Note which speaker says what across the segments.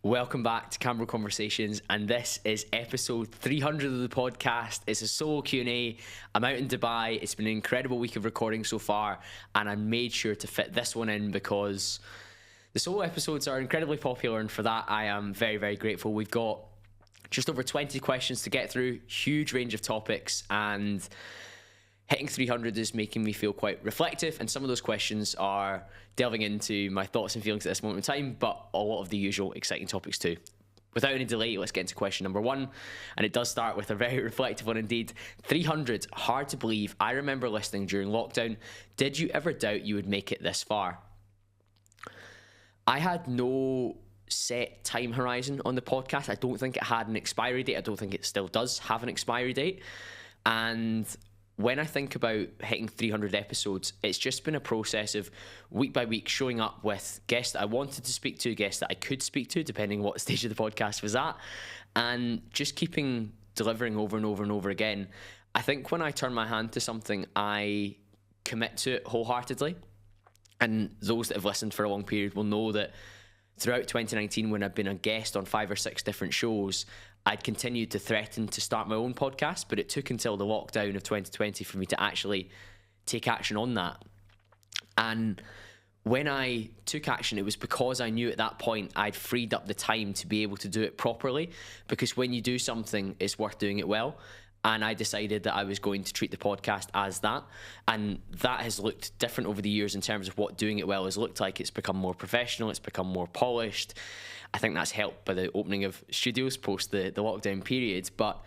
Speaker 1: Welcome back to Camera Conversations, and this is episode 300 of the podcast. It's a solo Q&A. I'm out in Dubai. It's been an incredible week of recording so far, and I made sure to fit this one in because the solo episodes are incredibly popular, and for that I am very, very grateful. We've got just over 20 questions to get through, huge range of topics, and hitting 300 is making me feel quite reflective, and some of those questions are delving into my thoughts and feelings at this moment in time, but a lot of the usual exciting topics too. Without any delay, let's get into question number one, and it does start with a very reflective one indeed. 300, hard to believe. I remember listening during lockdown. Did you ever doubt you would make it this far? I had no set time horizon on the podcast. I don't think it had an expiry date. I don't think it still does have an expiry date. And when I think about hitting 300 episodes, it's just been a process of week by week showing up with guests that I wanted to speak to, guests that I could speak to, depending what stage of the podcast was at, and just keeping delivering over and over and over again. I think when I turn my hand to something, I commit to it wholeheartedly. And those that have listened for a long period will know that throughout 2019, when I've been a guest on 5 or 6 different shows, I'd continued to threaten to start my own podcast, but it took until the lockdown of 2020 for me to actually take action on that. And when I took action, it was because I knew at that point I'd freed up the time to be able to do it properly, because when you do something, it's worth doing it well. And I decided that I was going to treat the podcast as that. And that has looked different over the years in terms of what doing it well has looked like. It's become more professional. It's become more polished. I think that's helped by the opening of studios post the lockdown period. But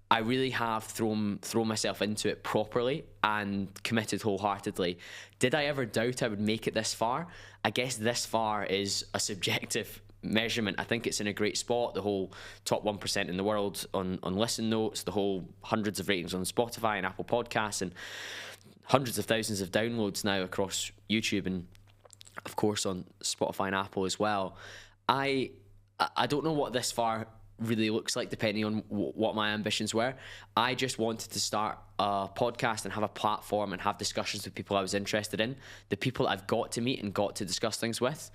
Speaker 1: I really have thrown myself into it properly and committed wholeheartedly. Did I ever doubt I would make it this far? I guess this far is a subjective measurement. I think it's in a great spot. The whole top 1% in the world on listen notes, the whole hundreds of ratings on Spotify and Apple Podcasts, and hundreds of thousands of downloads now across YouTube, and of course on Spotify and Apple as well. I don't know what this far really looks like depending on what my ambitions were. I just wanted to start a podcast and have a platform and have discussions with people I was interested in. The people I've got to meet and got to discuss things with,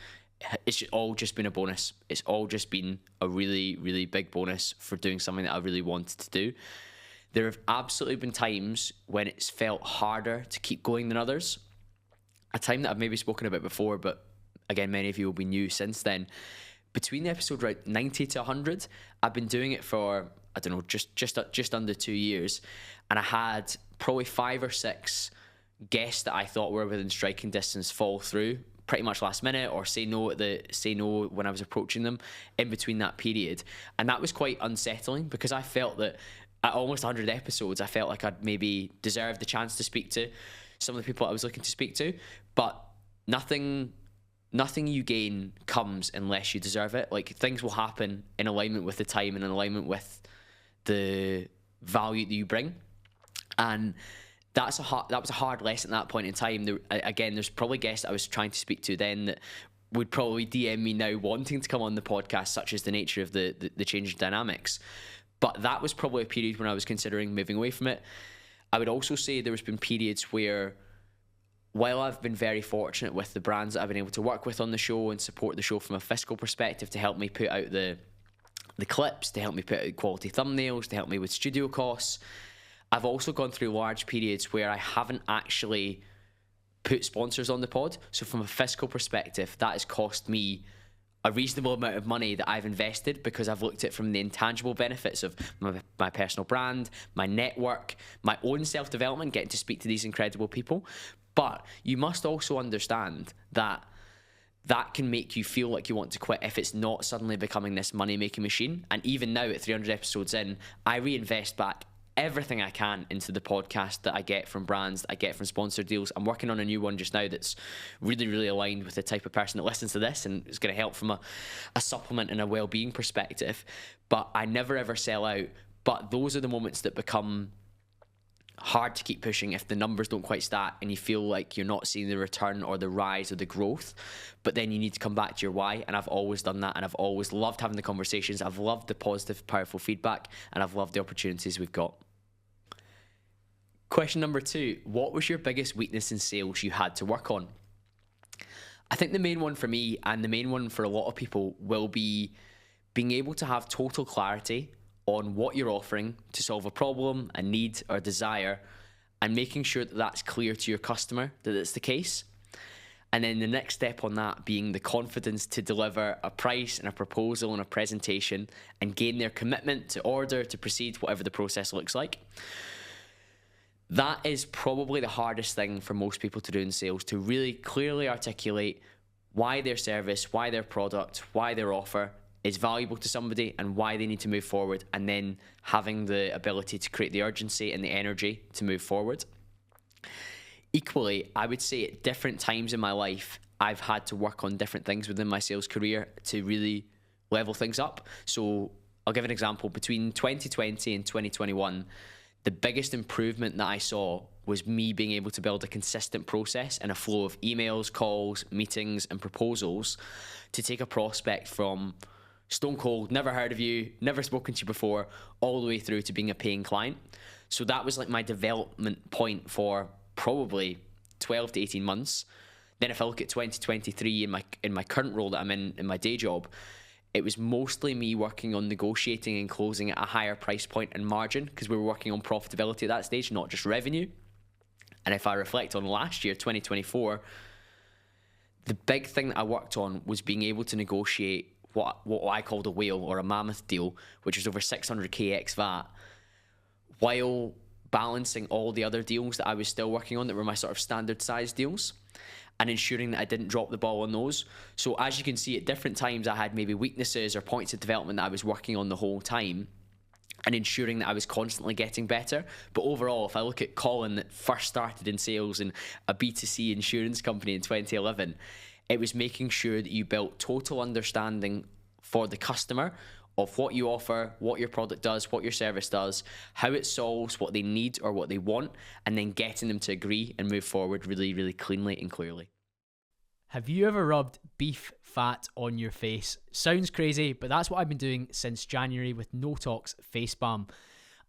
Speaker 1: it's all just been a bonus. It's all just been a really, really big bonus for doing something that I really wanted to do. There have absolutely been times when it's felt harder to keep going than others. A time that I've maybe spoken about before, but again, many of you will be new since then. Between the episode right 90 to 100, I've been doing it for, I don't know, just under 2 years. And I had probably 5 or 6 guests that I thought were within striking distance fall through pretty much last minute, or say no when I was approaching them in between that period. And that was quite unsettling, because I felt that at almost 100 episodes, I felt like I'd maybe deserved the chance to speak to some of the people I was looking to speak to. But nothing you gain comes unless you deserve it. Like, things will happen in alignment with the time and in alignment with the value that you bring. And that was a hard lesson at that point in time. There's probably guests I was trying to speak to then that would probably DM me now wanting to come on the podcast, such as the nature of the changing dynamics. But that was probably a period when I was considering moving away from it. I would also say there's been periods where, while I've been very fortunate with the brands that I've been able to work with on the show and support the show from a fiscal perspective to help me put out the clips, to help me put out quality thumbnails, to help me with studio costs, I've also gone through large periods where I haven't actually put sponsors on the pod. So from a fiscal perspective, that has cost me a reasonable amount of money that I've invested, because I've looked at from the intangible benefits of my personal brand, my network, my own self-development, getting to speak to these incredible people. But you must also understand that that can make you feel like you want to quit if it's not suddenly becoming this money-making machine. And even now, at 300 episodes in, I reinvest back everything I can into the podcast that I get from brands, that I get from sponsored deals. I'm working on a new one just now that's really, really aligned with the type of person that listens to this, and it's going to help from a supplement and a well-being perspective. But I never ever sell out. But those are the moments that become hard to keep pushing if the numbers don't quite stack and you feel like you're not seeing the return or the rise or the growth. But then you need to come back to your why, and I've always done that, and I've always loved having the conversations. I've loved the positive, powerful feedback, and I've loved the opportunities we've got. Question number 2, what was your biggest weakness in sales you had to work on? I think the main one for me, and the main one for a lot of people, will be being able to have total clarity on what you're offering to solve a problem, a need, or desire, and making sure that that's clear to your customer that it's the case. And then the next step on that being the confidence to deliver a price and a proposal and a presentation and gain their commitment to order, to proceed, whatever the process looks like. That is probably the hardest thing for most people to do in sales, to really clearly articulate why their service, why their product, why their offer is valuable to somebody and why they need to move forward, and then having the ability to create the urgency and the energy to move forward. Equally, I would say at different times in my life, I've had to work on different things within my sales career to really level things up. So I'll give an example. Between 2020 and 2021, the biggest improvement that I saw was me being able to build a consistent process and a flow of emails, calls, meetings, and proposals to take a prospect from stone cold, never heard of you, never spoken to you before, all the way through to being a paying client. So that was like my development point for probably 12 to 18 months. Then if I look at 2023 in my current role that I'm in my day job, it was mostly me working on negotiating and closing at a higher price point and margin, because we were working on profitability at that stage, not just revenue. And if I reflect on last year, 2024, the big thing that I worked on was being able to negotiate what I called a whale or a mammoth deal, which was over 600k ex VAT, while balancing all the other deals that I was still working on that were my sort of standard size deals, and ensuring that I didn't drop the ball on those. So as you can see, at different times I had maybe weaknesses or points of development that I was working on the whole time, and ensuring that I was constantly getting better. But overall, if I look at Colin that first started in sales in a B2C insurance company in 2011, it was making sure that you built total understanding for the customer of what you offer, what your product does, what your service does, how it solves what they need or what they want, and then getting them to agree and move forward really, really cleanly and clearly.
Speaker 2: Have you ever rubbed beef fat on your face? Sounds crazy, but that's what I've been doing since January with No Tox face balm.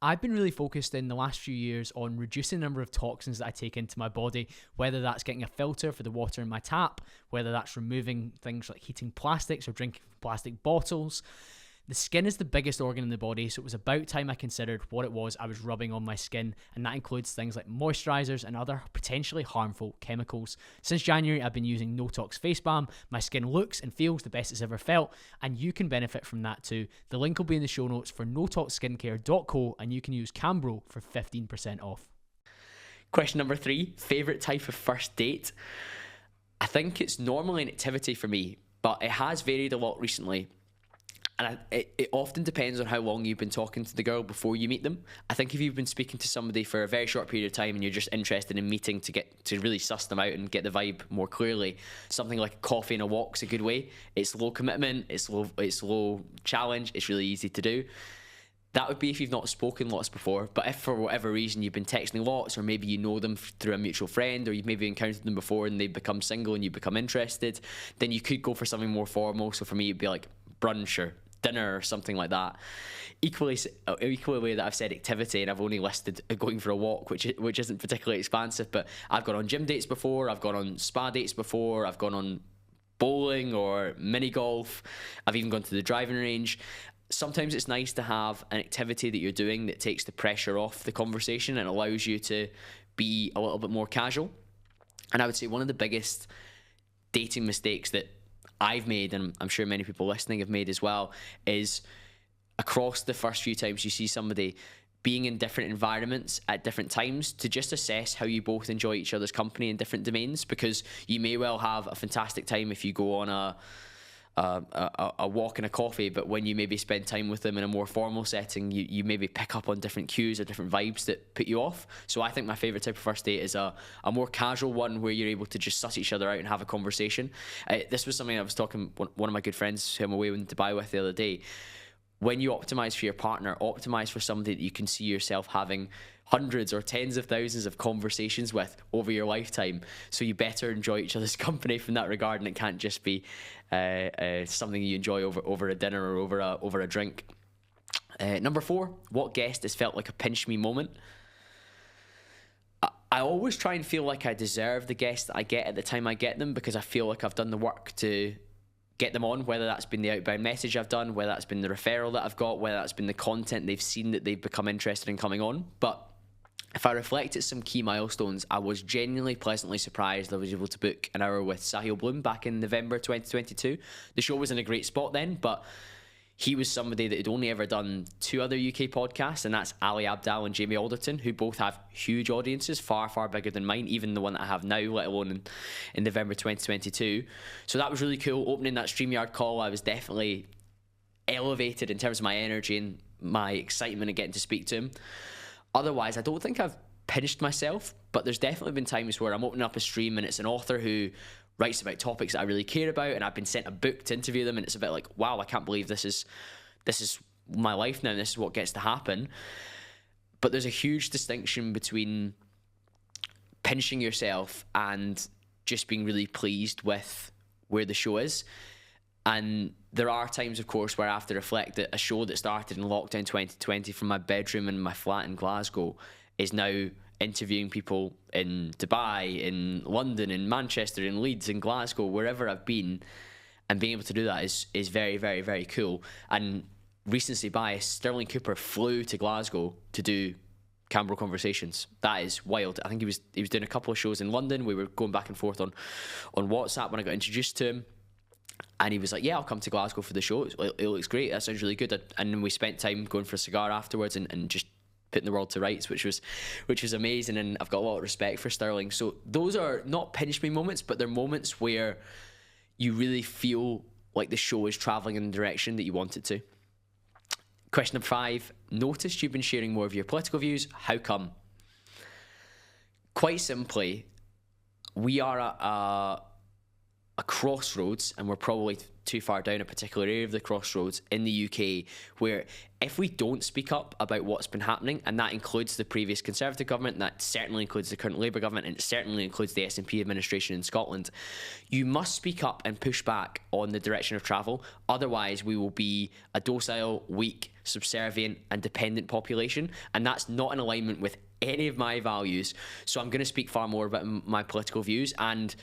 Speaker 2: I've been really focused in the last few years on reducing the number of toxins that I take into my body, whether that's getting a filter for the water in my tap, whether that's removing things like heating plastics or drinking from plastic bottles. The skin is the biggest organ in the body, so it was about time I considered what it was I was rubbing on my skin, and that includes things like moisturizers and other potentially harmful chemicals. Since January, I've been using No Tox face balm. My skin looks and feels the best it's ever felt, and you can benefit from that too. The link will be in the show notes for notoxskincare.co, and you can use Cambro for 15% off.
Speaker 1: Question number 3, favorite type of first date? I think it's normally an activity for me, but it has varied a lot recently. And it often depends on how long you've been talking to the girl before you meet them. I think if you've been speaking to somebody for a very short period of time and you're just interested in meeting to really suss them out and get the vibe more clearly, something like a coffee and a walk's a good way. It's low commitment, it's low challenge, it's really easy to do. That would be if you've not spoken lots before. But if for whatever reason you've been texting lots, or maybe you know them through a mutual friend, or you've maybe encountered them before and they've become single and you become interested, then you could go for something more formal. So for me, it'd be like brunch or dinner or something like that. Equally that I've said activity, and I've only listed going for a walk, which isn't particularly expansive, but I've gone on gym dates before, I've gone on spa dates before, I've gone on bowling or mini golf, I've even gone to the driving range. Sometimes it's nice to have an activity that you're doing that takes the pressure off the conversation and allows you to be a little bit more casual. And I would say one of the biggest dating mistakes that I've made, and I'm sure many people listening have made as well, is across the first few times you see somebody, being in different environments at different times to just assess how you both enjoy each other's company in different domains, because you may well have a fantastic time if you go on a walk and a coffee, but when you maybe spend time with them in a more formal setting, you maybe pick up on different cues or different vibes that put you off. So I think my favorite type of first date is a more casual one where you're able to just suss each other out and have a conversation. This was something I was talking one of my good friends who I'm away in Dubai with the other day. When you optimize for your partner, optimize for somebody that you can see yourself having hundreds or tens of thousands of conversations with over your lifetime. So you better enjoy each other's company from that regard, and it can't just be something you enjoy over a dinner or over a drink. Number 4, what guest has felt like a pinch me moment? I always try and feel like I deserve the guests that I get at the time I get them, because I feel like I've done the work to get them on, whether that's been the outbound message I've done, whether that's been the referral that I've got, whether that's been the content they've seen that they've become interested in coming on. But if I reflect at some key milestones, I was genuinely pleasantly surprised I was able to book an hour with Sahil Bloom back in November 2022. The show was in a great spot then, but he was somebody that had only ever done 2 other UK podcasts, and that's Ali Abdaal and Jamie Alderton, who both have huge audiences, far, far bigger than mine, even the one that I have now, let alone in November 2022. So that was really cool. Opening that StreamYard call, I was definitely elevated in terms of my energy and my excitement at getting to speak to him. Otherwise, I don't think I've pinched myself, but there's definitely been times where I'm opening up a stream and it's an author who writes about topics that I really care about, and I've been sent a book to interview them, and it's a bit like, wow, I can't believe this is my life now, and this is what gets to happen. But there's a huge distinction between pinching yourself and just being really pleased with where the show is. And there are times, of course, where I have to reflect that a show that started in lockdown 2020 from my bedroom in my flat in Glasgow is now interviewing people in Dubai, in London, in Manchester, in Leeds, in Glasgow, wherever I've been, and being able to do that is very, very, very cool. And recency bias, Sterling Cooper flew to Glasgow to do Canberra Conversations. That is wild. I think he was doing a couple of shows in London. We were going back and forth on WhatsApp when I got introduced to him. And he was like, yeah, I'll come to Glasgow for the show. It looks great. That sounds really good. And then we spent time going for a cigar afterwards and just putting the world to rights, which was amazing. And I've got a lot of respect for Sterling. So those are not pinch me moments, but they're moments where you really feel like the show is traveling in the direction that you want it to. Question number 5, noticed you've been sharing more of your political views. How come? Quite simply, we are at a crossroads, and we're probably too far down a particular area of the crossroads in the UK, where if we don't speak up about what's been happening, and that includes the previous Conservative government, and that certainly includes the current Labour government, and it certainly includes the SNP administration in Scotland, you must speak up and push back on the direction of travel. Otherwise, we will be a docile, weak, subservient and dependent population, and that's not in alignment with any of my values. So I'm going to speak far more about my political views and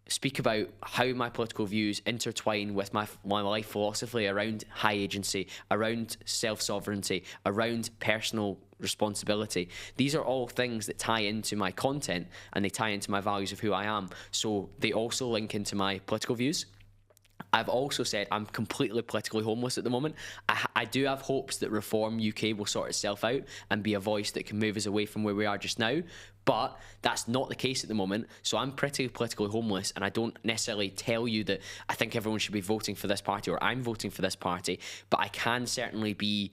Speaker 1: speak about how my political views intertwine with my life philosophy around high agency, around self-sovereignty, around personal responsibility. These are all things that tie into my content, and they tie into my values of who I am. So they also link into my political views. I've also said I'm completely politically homeless at the moment. I do have hopes that Reform UK will sort itself out and be a voice that can move us away from where we are just now, but that's not the case at the moment. So I'm pretty politically homeless, and I don't necessarily tell you that I think everyone should be voting for this party or I'm voting for this party, but I can certainly be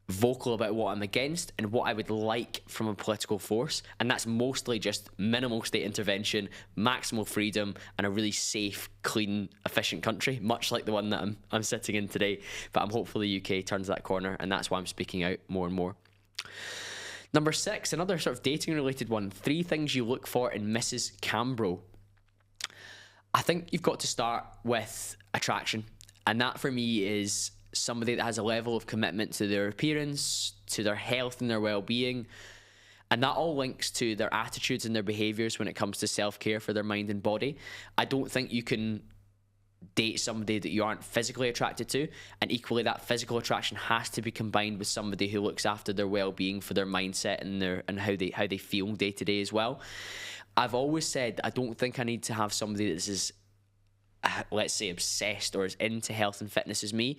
Speaker 1: vocal about what I'm against and what I would like from a political force, and that's mostly just minimal state intervention, maximal freedom, and a really safe, clean, efficient country, much like the one that I'm sitting in today. But I'm hopeful the UK turns that corner, and that's why I'm speaking out more and more. Number 6, another sort of dating related one. 3 things you look for in Mrs. Cambro. I think you've got to start with attraction, and that for me is somebody that has a level of commitment to their appearance, to their health and their well-being, and that all links to their attitudes and their behaviours when it comes to self-care for their mind and body. I don't think you can date somebody that you aren't physically attracted to, and equally that physical attraction has to be combined with somebody who looks after their well-being for their mindset and how they feel day to day as well. I've always said I don't think I need to have somebody that's as, let's say, obsessed or as into health and fitness as me.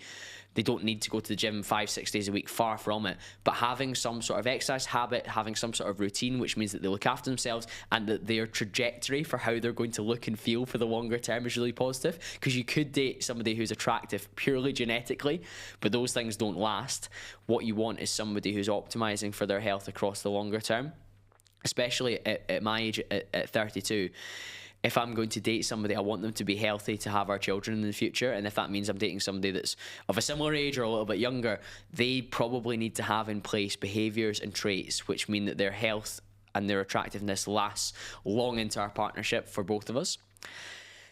Speaker 1: They don't need to go to the gym 5-6 days a week, far from it, but having some sort of exercise habit, having some sort of routine, which means that they look after themselves and that their trajectory for how they're going to look and feel for the longer term is really positive. Because you could date somebody who's attractive purely genetically, but those things don't last. What you want is somebody who's optimizing for their health across the longer term, especially at my age at 32. If I'm going to date somebody, I want them to be healthy to have our children in the future. And if that means I'm dating somebody that's of a similar age or a little bit younger, they probably need to have in place behaviours and traits which mean that their health and their attractiveness lasts long into our partnership for both of us.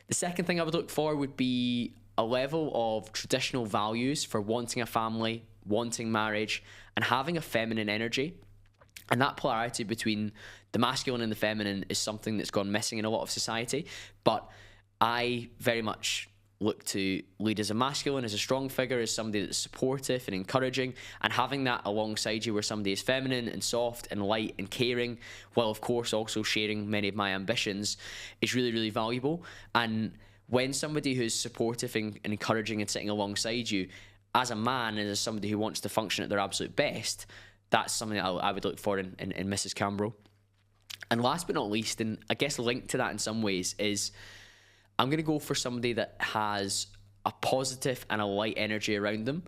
Speaker 1: The second thing I would look for would be a level of traditional values for wanting a family, wanting marriage, and having a feminine energy. And that polarity between the masculine and the feminine is something that's gone missing in a lot of society. But I very much look to lead as a masculine, as a strong figure, as somebody that's supportive and encouraging, and having that alongside you where somebody is feminine and soft and light and caring, while of course also sharing many of my ambitions, is really, really valuable. And when somebody who's supportive and encouraging and sitting alongside you, as a man and as somebody who wants to function at their absolute best, that's something that I would look for in Mrs. Cambro. And last but not least, and I guess linked to that in some ways, is I'm going to go for somebody that has a positive and a light energy around them.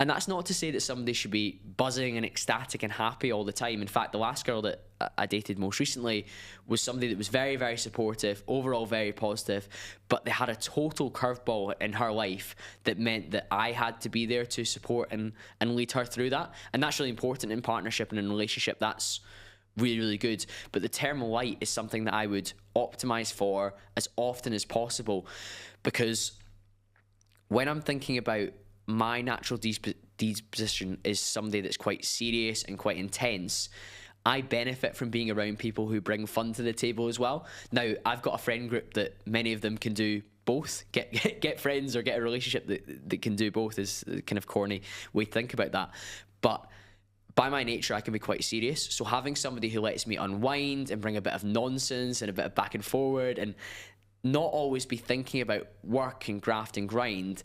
Speaker 1: And that's not to say that somebody should be buzzing and ecstatic and happy all the time. In fact, the last girl that I dated most recently was somebody that was very, very supportive, overall very positive, but they had a total curveball in her life that meant that I had to be there to support and lead her through that. And that's really important in partnership and in relationship. That's really, really good. But the term light is something that I would optimize for as often as possible, because when I'm thinking about my natural disposition is somebody that's quite serious and quite intense, I benefit from being around people who bring fun to the table as well. Now, I've got a friend group that many of them can do both. Get friends or get a relationship that can do both is kind of corny way to think about that. But by my nature, I can be quite serious. So having somebody who lets me unwind and bring a bit of nonsense and a bit of back and forward and not always be thinking about work and graft and grind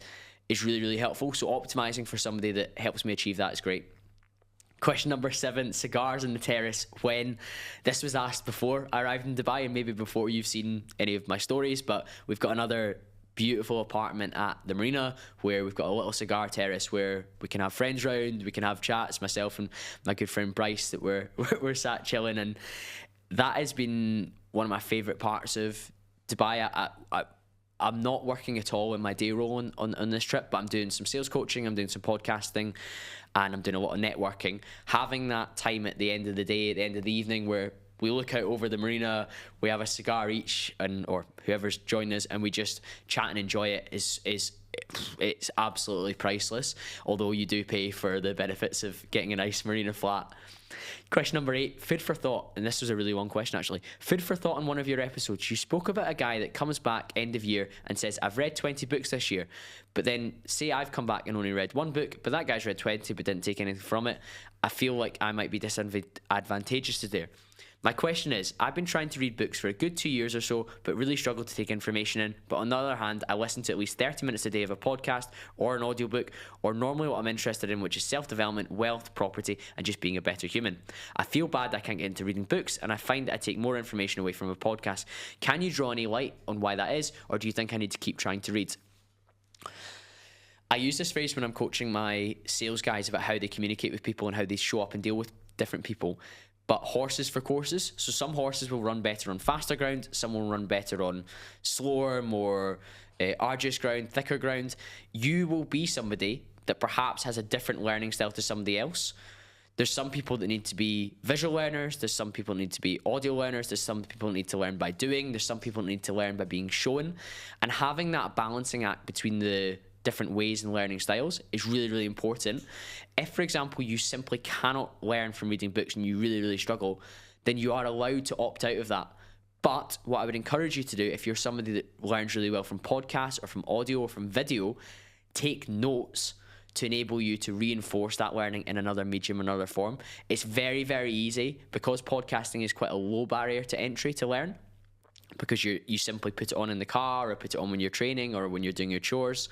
Speaker 1: is really, really helpful. So optimizing for somebody that helps me achieve that is great. Question number 7, cigars on the terrace. When this was asked before I arrived in Dubai and maybe before you've seen any of my stories, but we've got another beautiful apartment at the marina where we've got a little cigar terrace where we can have friends round, we can have chats, myself and my good friend Bryce, that we're sat chilling, and that has been one of my favourite parts of Dubai. I'm not working at all in my day role on this trip, but I'm doing some sales coaching, I'm doing some podcasting, and I'm doing a lot of networking. Having that time at the end of the day, at the end of the evening, where we look out over the marina, we have a cigar each, or whoever's joined us, and we just chat and enjoy it, it's absolutely priceless, although you do pay for the benefits of getting a nice marina flat. Question number 8, food for thought. And this was a really long question, actually. Food for thought on one of your episodes. You spoke about a guy that comes back end of year and says, I've read 20 books this year. But then say I've come back and only read 1 book, but that guy's read 20 but didn't take anything from it. I feel like I might be disadvantageous to there. My question is, I've been trying to read books for a good 2 years or so, but really struggle to take information in. But on the other hand, I listen to at least 30 minutes a day of a podcast or an audiobook, or normally what I'm interested in, which is self-development, wealth, property, and just being a better human. I feel bad I can't get into reading books, and I find that I take more information away from a podcast. Can you draw any light on why that is, or do you think I need to keep trying to read? I use this phrase when I'm coaching my sales guys about how they communicate with people and how they show up and deal with different people. But horses for courses. So some horses will run better on faster ground, some will run better on slower, more arduous ground, thicker ground. You will be somebody that perhaps has a different learning style to somebody else. There's some people that need to be visual learners, there's some people that need to be audio learners, there's some people that need to learn by doing, there's some people that need to learn by being shown. And having that balancing act between the different ways and learning styles is really, really important. If, for example, you simply cannot learn from reading books and you really, really struggle, then you are allowed to opt out of that. But what I would encourage you to do, if you're somebody that learns really well from podcasts or from audio or from video, take notes to enable you to reinforce that learning in another medium, another form. It's very, very easy, because podcasting is quite a low barrier to entry to learn, because you simply put it on in the car or put it on when you're training or when you're doing your chores.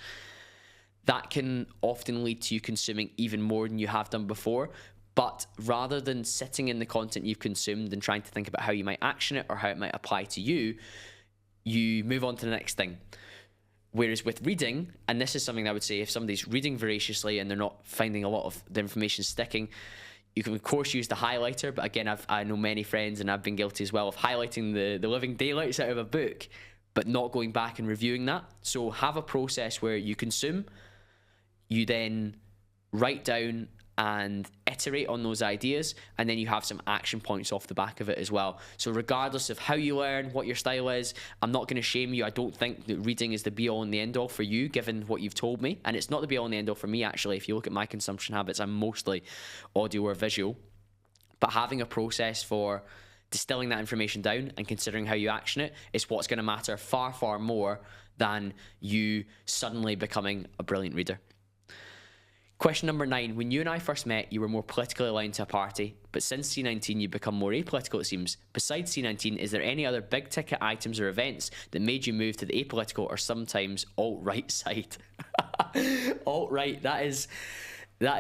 Speaker 1: That can often lead to you consuming even more than you have done before. But rather than sitting in the content you've consumed and trying to think about how you might action it or how it might apply to you, you move on to the next thing. Whereas with reading, and this is something I would say, if somebody's reading voraciously and they're not finding a lot of the information sticking, you can of course use the highlighter. But again, I know many friends, and I've been guilty as well, of highlighting the living daylights out of a book, but not going back and reviewing that. So have a process where you consume, you then write down and iterate on those ideas, and then you have some action points off the back of it as well. So regardless of how you learn, what your style is, I'm not going to shame you. I don't think that reading is the be-all and the end-all for you, given what you've told me. And it's not the be-all and the end-all for me, actually. If you look at my consumption habits, I'm mostly audio or visual. But having a process for distilling that information down and considering how you action it is what's going to matter far, far more than you suddenly becoming a brilliant reader. Question number 9. When you and I first met, you were more politically aligned to a party, but since C19 you've become more apolitical, it seems. Besides C19, is there any other big ticket items or events that made you move to the apolitical or sometimes alt-right side? Alt-right, that is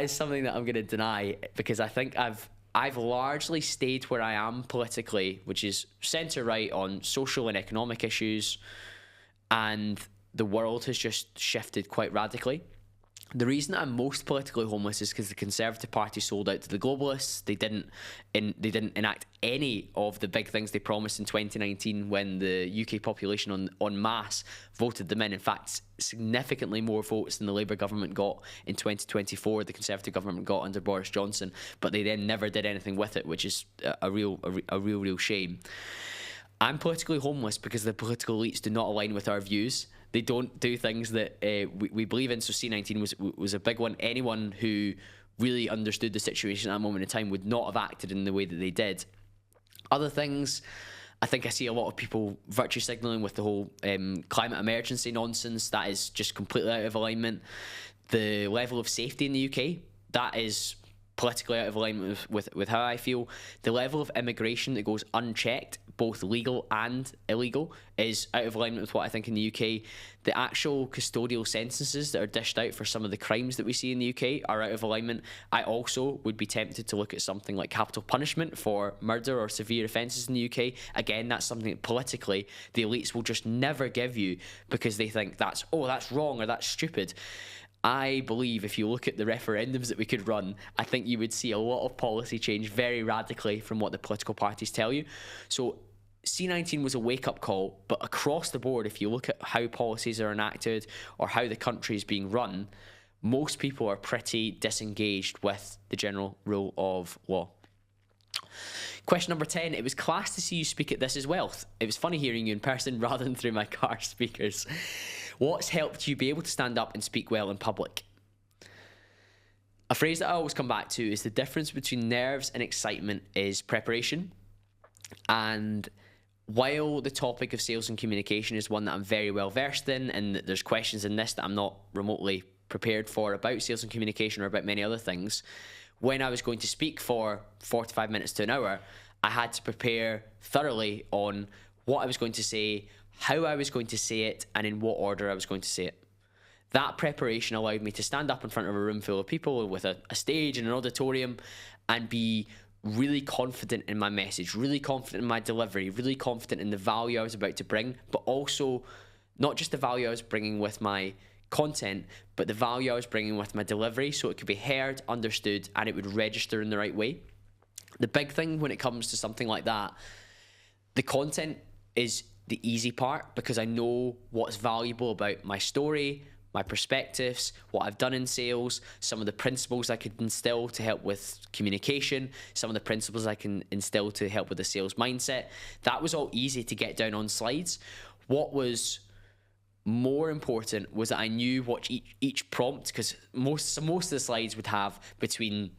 Speaker 1: something that I'm going to deny, because I think I've largely stayed where I am politically, which is centre-right on social and economic issues, and the world has just shifted quite radically. The reason that I'm most politically homeless is because the Conservative Party sold out to the globalists. They didn't enact any of the big things they promised in 2019 when the UK population en masse voted them in. In fact, significantly more votes than the Labour government got in 2024, the Conservative government got under Boris Johnson, but they then never did anything with it, which is a real shame. I'm politically homeless because the political elites do not align with our views. They don't do things that we believe in. So C19 was a big one. Anyone who really understood the situation at that moment in time would not have acted in the way that they did. Other things, I think I see a lot of people virtue signalling with the whole climate emergency nonsense. That is just completely out of alignment. The level of safety in the UK, that is politically out of alignment with how I feel. The level of immigration that goes unchecked, both legal and illegal, is out of alignment with what I think in the UK. The actual custodial sentences that are dished out for some of the crimes that we see in the UK are out of alignment. I also would be tempted to look at something like capital punishment for murder or severe offences in the UK. Again, that's something that politically the elites will just never give you because they think that's wrong or that's stupid. I believe if you look at the referendums that we could run, I think you would see a lot of policy change very radically from what the political parties tell you. So C19 was a wake-up call, but across the board, if you look at how policies are enacted or how the country is being run, most people are pretty disengaged with the general rule of law. Question number 10. It was class to see you speak at This Is Wealth. It was funny hearing you in person rather than through my car speakers. What's helped you be able to stand up and speak well in public? A phrase that I always come back to is the difference between nerves and excitement is preparation. And while the topic of sales and communication is one that I'm very well versed in, and that there's questions in this that I'm not remotely prepared for about sales and communication or about many other things, when I was going to speak for 45 minutes to an hour, I had to prepare thoroughly on what I was going to say, how I was going to say it, and in what order I was going to say it. That preparation allowed me to stand up in front of a room full of people with a stage and an auditorium and be really confident in my message, really confident in my delivery, really confident in the value I was about to bring, but also not just the value I was bringing with my content, but the value I was bringing with my delivery, so it could be heard, understood, and it would register in the right way. The big thing when it comes to something like that, the content is the easy part because I know what's valuable about my story, my perspectives, what I've done in sales, some of the principles I could instill to help with communication, some of the principles I can instill to help with the sales mindset. That was all easy to get down on slides. What was more important was that I knew what each prompt, because most of the slides would have between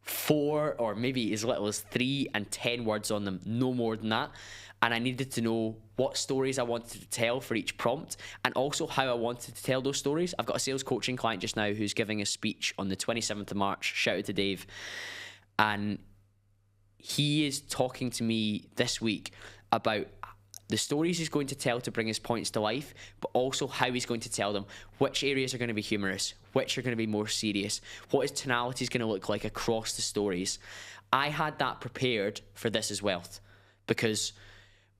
Speaker 1: 4 or maybe as little as 3 and 10 words on them, no more than that. And I needed to know what stories I wanted to tell for each prompt and also how I wanted to tell those stories. I've got a sales coaching client just now who's giving a speech on the 27th of March. Shout out to Dave. And he is talking to me this week about the stories he's going to tell to bring his points to life, but also how he's going to tell them. Which areas are going to be humorous? Which are going to be more serious? What his tonality is going to look like across the stories? I had that prepared for This Is Wealth because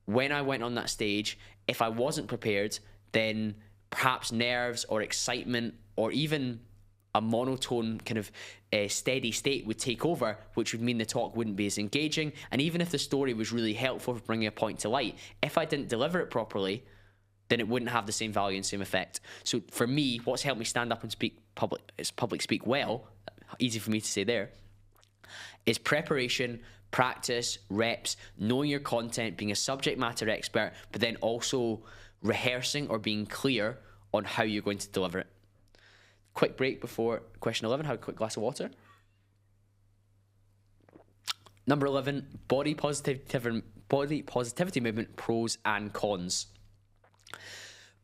Speaker 1: when I went on that stage, if I wasn't prepared, then perhaps nerves or excitement or even a monotone kind of steady state would take over, which would mean the talk wouldn't be as engaging. And even if the story was really helpful for bringing a point to light, if I didn't deliver it properly, then it wouldn't have the same value and same effect. So for me, what's helped me stand up and public speak well, easy for me to say there, is preparation, practice, reps, knowing your content, being a subject matter expert, but then also rehearsing or being clear on how you're going to deliver it. Quick break before question 11. Have a quick glass of water. Number 11, body positivity movement, pros and cons.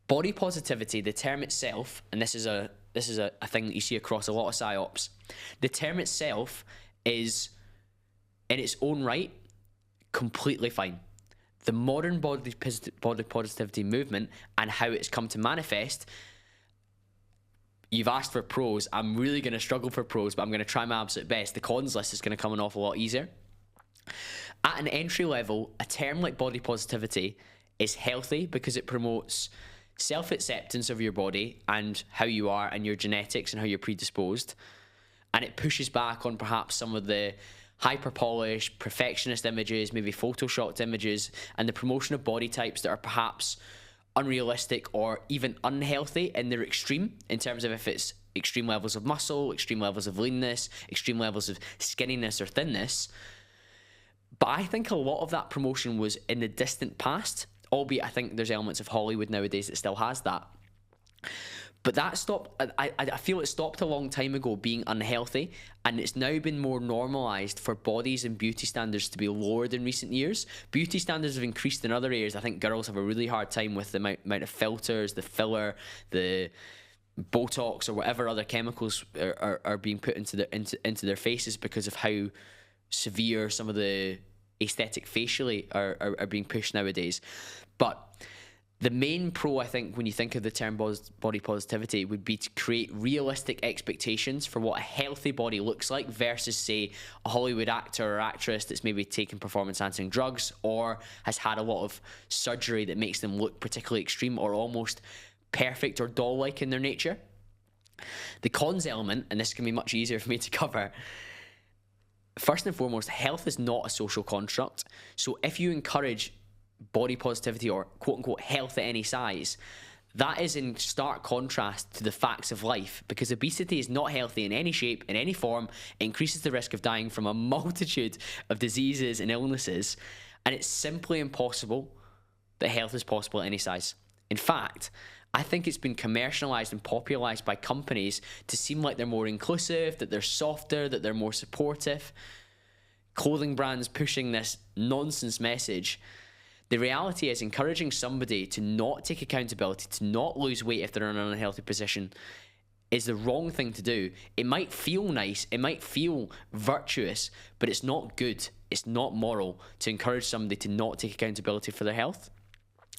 Speaker 1: Body positivity, the term itself, and this is a thing that you see across a lot of psyops. The term itself is, in its own right, completely fine. The modern body positivity movement and how it's come to manifest. You've asked for pros. I'm really going to struggle for pros, but I'm going to try my absolute best. The cons list is going to come an awful lot easier. At an entry level, a term like body positivity is healthy because it promotes self-acceptance of your body and how you are and your genetics and how you're predisposed. And it pushes back on perhaps some of the hyper-polished, perfectionist images, maybe photoshopped images, and the promotion of body types that are perhaps unrealistic or even unhealthy in their extreme, in terms of if it's extreme levels of muscle, extreme levels of leanness, extreme levels of skinniness or thinness. But I think a lot of that promotion was in the distant past, albeit I think there's elements of Hollywood nowadays that still has that. But that stopped, I feel it stopped a long time ago being unhealthy, and it's now been more normalised for bodies and beauty standards to be lowered in recent years. Beauty standards have increased in other areas. I think girls have a really hard time with the amount of filters, the filler, the Botox or whatever other chemicals are being put into their faces because of how severe some of the aesthetic facially are being pushed nowadays. But the main pro, I think, when you think of the term body positivity, would be to create realistic expectations for what a healthy body looks like versus, say, a Hollywood actor or actress that's maybe taken performance-enhancing drugs or has had a lot of surgery that makes them look particularly extreme or almost perfect or doll-like in their nature. The cons element, and this can be much easier for me to cover, first and foremost, health is not a social construct. So if you encourage body positivity or quote-unquote health at any size, that is in stark contrast to the facts of life, because obesity is not healthy in any shape, in any form. It increases the risk of dying from a multitude of diseases and illnesses, and it's simply impossible that health is possible at any size. In fact, I think it's been commercialized and popularized by companies to seem like they're more inclusive, that they're softer, that they're more supportive. Clothing brands pushing this nonsense message. The reality is, encouraging somebody to not take accountability, to not lose weight if they're in an unhealthy position, is the wrong thing to do. It might feel nice, it might feel virtuous, but it's not good, it's not moral to encourage somebody to not take accountability for their health.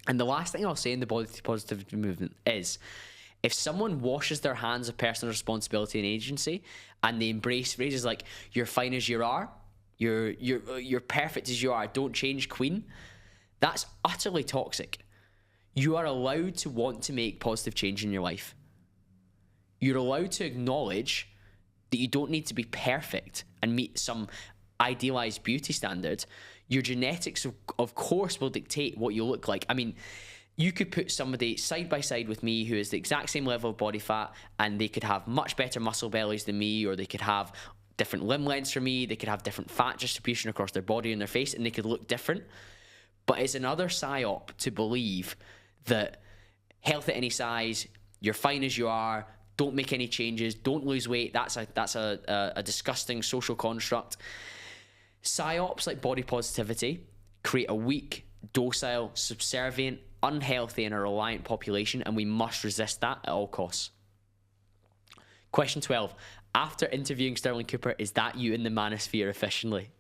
Speaker 1: And the last thing I'll say in the body positivity movement is, if someone washes their hands of personal responsibility and agency, and they embrace phrases like "you're fine as you are," "you're perfect as you are, don't change, queen," that's utterly toxic. You are allowed to want to make positive change in your life. You're allowed to acknowledge that you don't need to be perfect and meet some idealized beauty standard. Your genetics, of course, will dictate what you look like. I mean, you could put somebody side by side with me who is the exact same level of body fat, and they could have much better muscle bellies than me, or they could have different limb lengths from me, they could have different fat distribution across their body and their face, and they could look different. But it's another psyop to believe that health at any size, you're fine as you are, don't make any changes, don't lose weight. That's a disgusting social construct. Psyops like body positivity create a weak, docile, subservient, unhealthy, and a reliant population, and we must resist that at all costs. Question 12. After interviewing Sterling Cooper, is that you in the manosphere officially?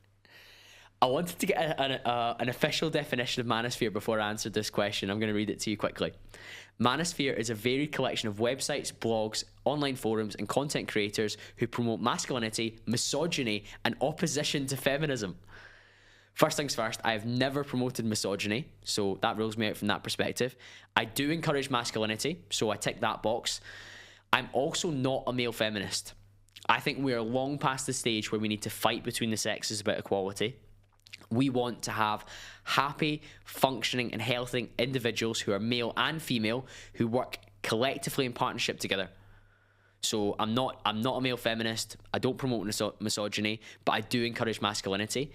Speaker 1: I wanted to get an official definition of manosphere before I answered this question. I'm going to read it to you quickly. Manosphere is a varied collection of websites, blogs, online forums, and content creators who promote masculinity, misogyny, and opposition to feminism. First things first, I have never promoted misogyny, so that rules me out from that perspective. I do encourage masculinity, so I tick that box. I'm also not a male feminist. I think we are long past the stage where we need to fight between the sexes about equality. We want to have happy, functioning, and healthy individuals who are male and female who work collectively in partnership together. So I'm not a male feminist. I don't promote misogyny, but I do encourage masculinity.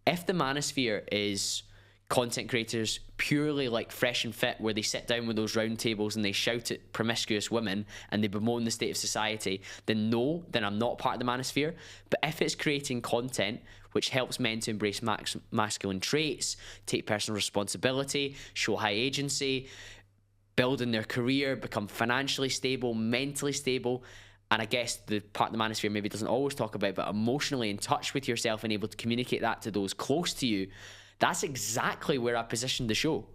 Speaker 1: If the manosphere is content creators purely like Fresh and Fit, where they sit down with those round tables and they shout at promiscuous women and they bemoan the state of society, then no, then I'm not part of the manosphere. But if it's creating content which helps men to embrace masculine traits, take personal responsibility, show high agency, build in their career, become financially stable, mentally stable, and I guess the part of the manosphere maybe doesn't always talk about, but emotionally in touch with yourself and able to communicate that to those close to you, that's exactly where I positioned the show.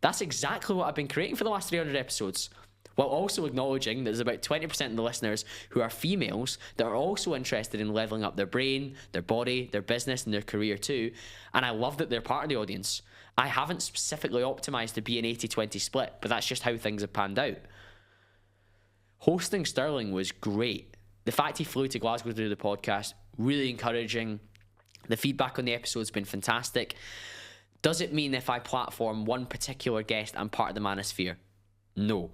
Speaker 1: That's exactly what I've been creating for the last 300 episodes, while also acknowledging that there's about 20% of the listeners who are females that are also interested in leveling up their brain, their body, their business, and their career too. And I love that they're part of the audience. I haven't specifically optimized to be an 80-20 split, but that's just how things have panned out. Hosting Sterling was great. The fact he flew to Glasgow to do the podcast, really encouraging. The feedback on the episode's been fantastic. Does it mean if I platform one particular guest, I'm part of the manosphere? No.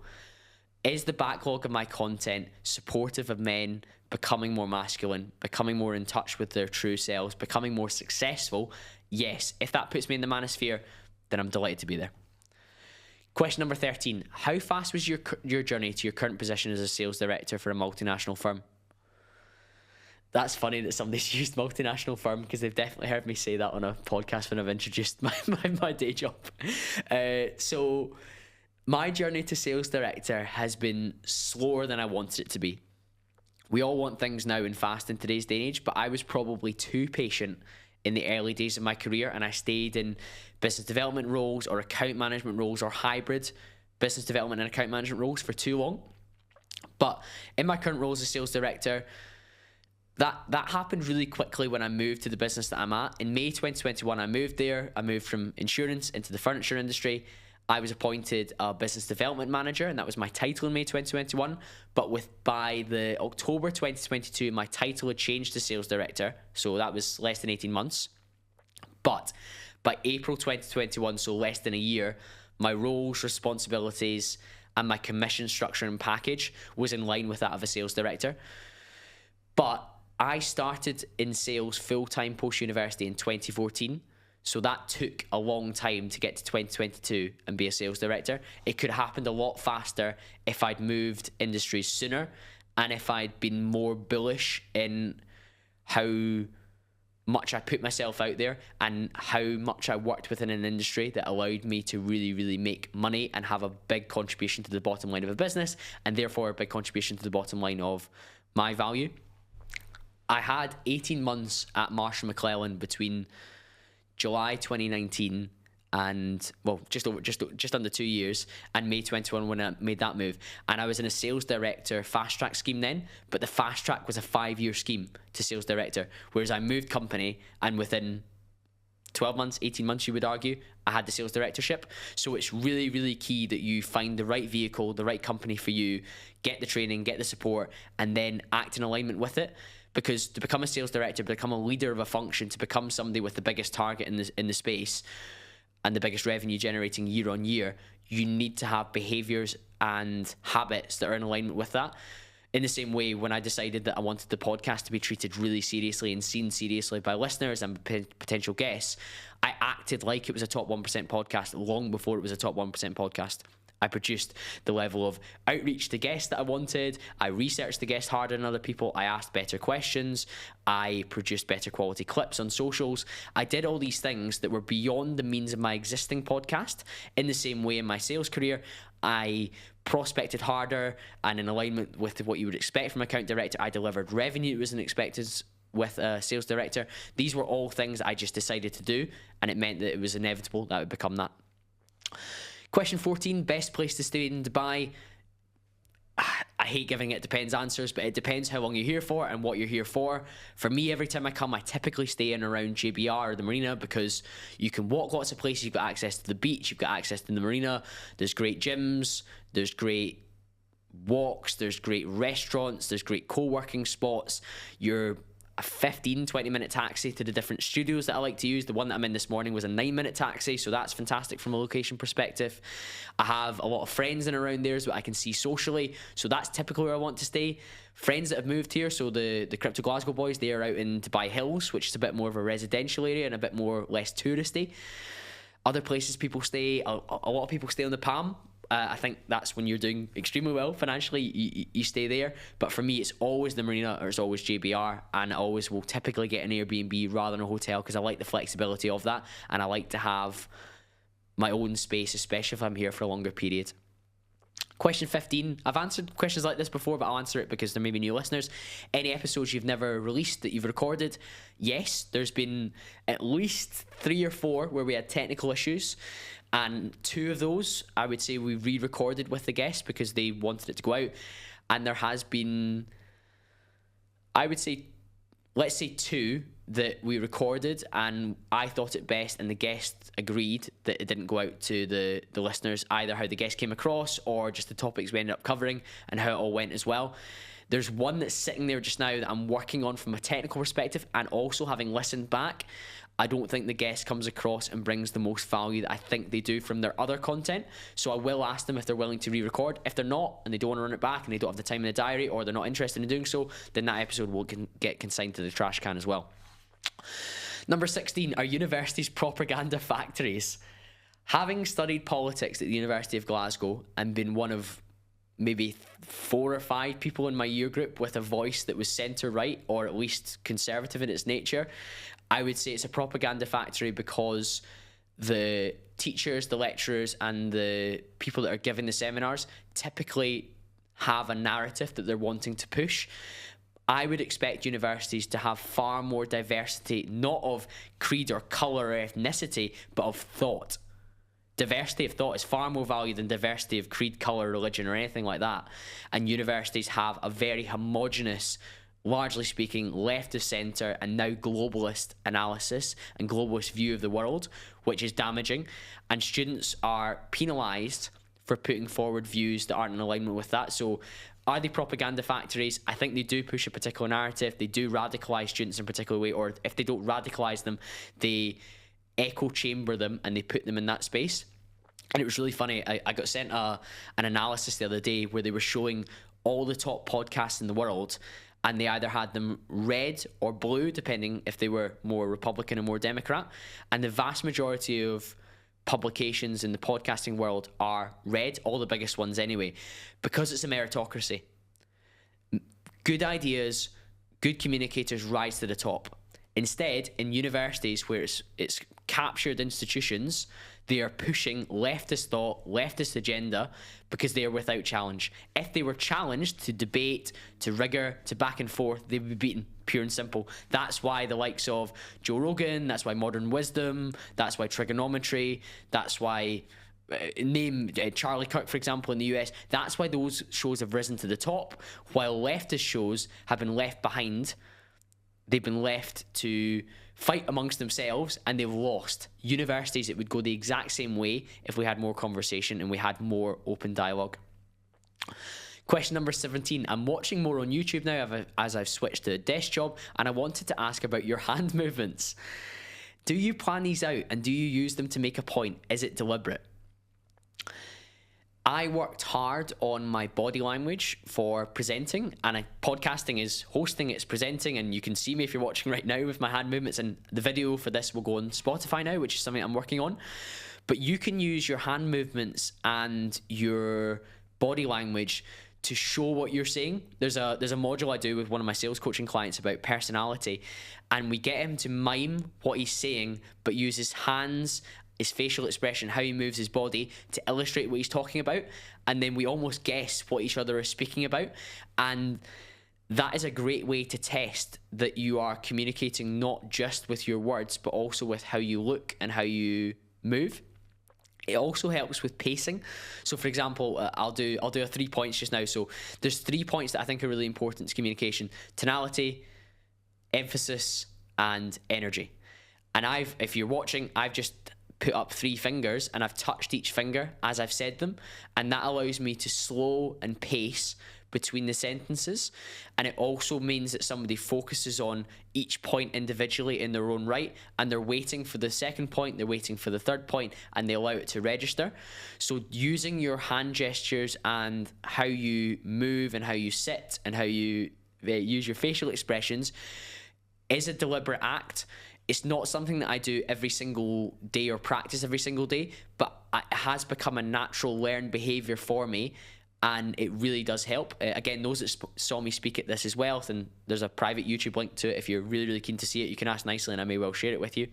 Speaker 1: Is the backlog of my content supportive of men becoming more masculine, becoming more in touch with their true selves, becoming more successful? Yes. If that puts me in the manosphere, then I'm delighted to be there. Question number 13. How fast was your journey to your current position as a sales director for a multinational firm? That's funny that somebody's used multinational firm, because they've definitely heard me say that on a podcast when I've introduced my day job. So my journey to sales director has been slower than I wanted it to be. We all want things now and fast in today's day and age, but I was probably too patient in the early days of my career, and I stayed in business development roles or account management roles or hybrid business development and account management roles for too long. But in my current role as a sales director, that happened really quickly when I moved to the business that I'm at. In May 2021, I moved there. I moved from insurance into the furniture industry. I was appointed a business development manager, and that was my title in May 2021. But by the October 2022, my title had changed to sales director. So that was less than 18 months. But by April 2021, so less than a year, my roles, responsibilities, and my commission structure and package was in line with that of a sales director. But I started in sales full-time post-university in 2014. So that took a long time to get to 2022 and be a sales director. It could have happened a lot faster if I'd moved industries sooner, and if I'd been more bullish in how much I put myself out there and how much I worked within an industry that allowed me to really, really make money and have a big contribution to the bottom line of a business, and therefore a big contribution to the bottom line of my value. I had 18 months at Marsh & McLellan between July 2019 and, well, just under 2 years, and May 21 when I made that move. And I was in a sales director fast track scheme then, but the fast track was a 5-year scheme to sales director, whereas I moved company and within 12 months, 18 months, you would argue, I had the sales directorship. So it's really, really key that you find the right vehicle, the right company for you, get the training, get the support, and then act in alignment with it. Because to become a sales director, become a leader of a function, to become somebody with the biggest target in the space and the biggest revenue generating year on year, you need to have behaviors and habits that are in alignment with that. In the same way, when I decided that I wanted the podcast to be treated really seriously and seen seriously by listeners and potential guests, I acted like it was a top 1% podcast long before it was a top 1% podcast. I produced the level of outreach to guests that I wanted. I researched the guests harder than other people. I asked better questions. I produced better quality clips on socials. I did all these things that were beyond the means of my existing podcast. In the same way in my sales career, I prospected harder, and in alignment with what you would expect from an account director, I delivered revenue that wasn't expected with a sales director. These were all things I just decided to do, and it meant that it was inevitable that I would become that. Question 14, best place to stay in Dubai. I hate giving it depends answers, but it depends how long you're here for and what you're here for. For me, every time I come, I typically stay in around JBR or the marina, because you can walk lots of places. You've got access to the beach, you've got access to the marina. There's great gyms, there's great walks, there's great restaurants, there's great co-working spots. You're a 15-20 minute taxi to the different studios that I like to use. The one that I'm in this morning was a 9-minute taxi, so that's fantastic from a location perspective. I have a lot of friends in around there that I can see socially, so that's typically where I want to stay. Friends that have moved here, so the Crypto Glasgow boys, they are out in Dubai Hills, which is a bit more of a residential area and a bit more less touristy. Other places people stay, a lot of people stay on the Palm. I think that's when you're doing extremely well financially, you stay there. But for me, it's always the Marina or it's always JBR, and I always will typically get an Airbnb rather than a hotel because I like the flexibility of that, and I like to have my own space, especially if I'm here for a longer period. Question 15. I've answered questions like this before, but I'll answer it because there may be new listeners. Any episodes you've never released that you've recorded? Yes, there's been at least 3 or 4 where we had technical issues, and 2 of those I would say we re-recorded with the guests because they wanted it to go out. And there has been, I would say, let's say 2 that we recorded and I thought it best and the guest agreed that it didn't go out to the listeners, either how the guest came across or just the topics we ended up covering and how it all went as well. There's one that's sitting there just now that I'm working on from a technical perspective, and also having listened back, I don't think the guest comes across and brings the most value that I think they do from their other content. So I will ask them if they're willing to re-record. If they're not, and they don't want to run it back, and they don't have the time in the diary, or they're not interested in doing so, then that episode will get consigned to the trash can as well. Number 16, are universities propaganda factories? Having studied politics at the University of Glasgow and been one of maybe 4 or 5 people in my year group with a voice that was centre-right, or at least conservative in its nature, I would say it's a propaganda factory because the teachers, the lecturers, and the people that are giving the seminars typically have a narrative that they're wanting to push. I would expect universities to have far more diversity, not of creed or colour or ethnicity, but of thought. Diversity of thought is far more valued than diversity of creed, colour, religion, or anything like that. And universities have a very homogenous, largely speaking, left of centre and now globalist analysis and globalist view of the world, which is damaging. And students are penalised for putting forward views that aren't in alignment with that. So are they propaganda factories? I think they do push a particular narrative. They do radicalise students in a particular way, or if they don't radicalise them, they echo chamber them and they put them in that space. And it was really funny. I got sent an analysis the other day where they were showing all the top podcasts in the world, and they either had them red or blue, depending if they were more Republican or more Democrat. And the vast majority of publications in the podcasting world are red, all the biggest ones anyway, because it's a meritocracy. Good ideas, good communicators rise to the top. Instead, in universities where it's captured institutions, they are pushing leftist thought, leftist agenda, because they are without challenge. If they were challenged to debate, to rigor, to back and forth, they would be beaten, pure and simple. That's why the likes of Joe Rogan, that's why Modern Wisdom, that's why Trigonometry, that's why Charlie Kirk, for example, in the US, that's why those shows have risen to the top, while leftist shows have been left behind. They've been left to fight amongst themselves, and they've lost. Universities, it would go the exact same way if we had more conversation and we had more open dialogue. Question number 17. I'm watching more on YouTube now as I've switched to a desk job, and I wanted to ask about your hand movements. Do you plan these out, and do you use them to make a point? Is it deliberate? I worked hard on my body language for presenting, and podcasting is hosting, it's presenting, and you can see me if you're watching right now with my hand movements, and the video for this will go on Spotify now, which is something I'm working on. But you can use your hand movements and your body language to show what you're saying. There's a module I do with one of my sales coaching clients about personality, and we get him to mime what he's saying, but use his hands, his facial expression, how he moves his body to illustrate what he's talking about, and then we almost guess what each other is speaking about. And that is a great way to test that you are communicating not just with your words, but also with how you look and how you move. It also helps with pacing. So for example, I'll do a 3 points just now. So there's 3 points that I think are really important to communication: tonality, emphasis, and energy. And if you're watching, I've just put up 3 fingers and I've touched each finger as I've said them, and that allows me to slow and pace between the sentences. And it also means that somebody focuses on each point individually in their own right, and they're waiting for the second point, they're waiting for the third point, and they allow it to register. So using your hand gestures and how you move and how you sit and how you use your facial expressions is a deliberate act. it's not something that I do every single day or practice every single day, but it has become a natural learned behavior for me, and it really does help. Again, those that saw me speak at This Is Wealth, and there's a private YouTube link to it. If you're really, really keen to see it, you can ask nicely and I may well share it with you.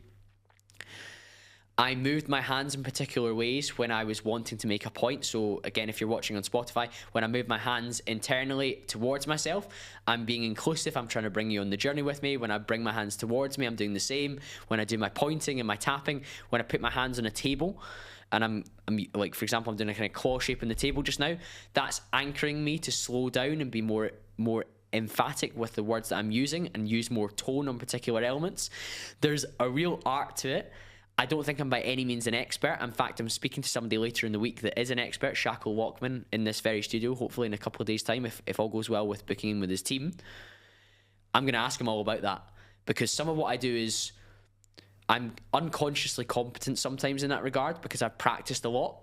Speaker 1: I moved my hands in particular ways when I was wanting to make a point. So again, if you're watching on Spotify, when I move my hands internally towards myself, I'm being inclusive. I'm trying to bring you on the journey with me. When I bring my hands towards me, I'm doing the same. When I do my pointing and my tapping, when I put my hands on a table, and I'm like, for example, I'm doing a kind of claw shape on the table just now, that's anchoring me to slow down and be more emphatic with the words that I'm using and use more tone on particular elements. There's a real art to it. I don't think I'm by any means an expert. In fact, I'm speaking to somebody later in the week that is an expert, Shackle Walkman, in this very studio, hopefully in a couple of days' time, if all goes well with booking in with his team. I'm going to ask him all about that, because some of what I do is I'm unconsciously competent sometimes in that regard because I've practiced a lot,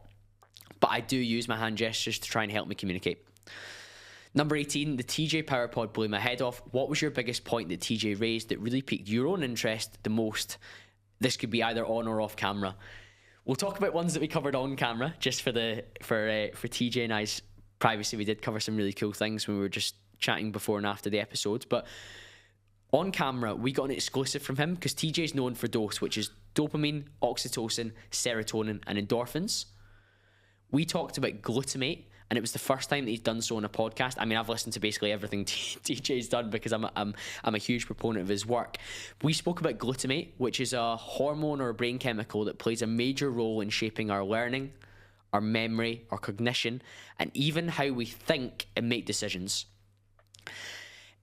Speaker 1: but I do use my hand gestures to try and help me communicate. Number 18, the TJ PowerPod blew my head off. What was your biggest point that TJ raised that really piqued your own interest the most? This could be either on or off camera. We'll talk about ones that we covered on camera, just for TJ and I's privacy. We did cover some really cool things when we were just chatting before and after the episodes. But on camera, we got an exclusive from him because TJ's known for DOSE, which is dopamine, oxytocin, serotonin, and endorphins. We talked about glutamate, and it was the first time that he's done so on a podcast. I mean, I've listened to basically everything TJ's done because I'm a huge proponent of his work. We spoke about glutamate, which is a hormone or a brain chemical that plays a major role in shaping our learning, our memory, our cognition, and even how we think and make decisions.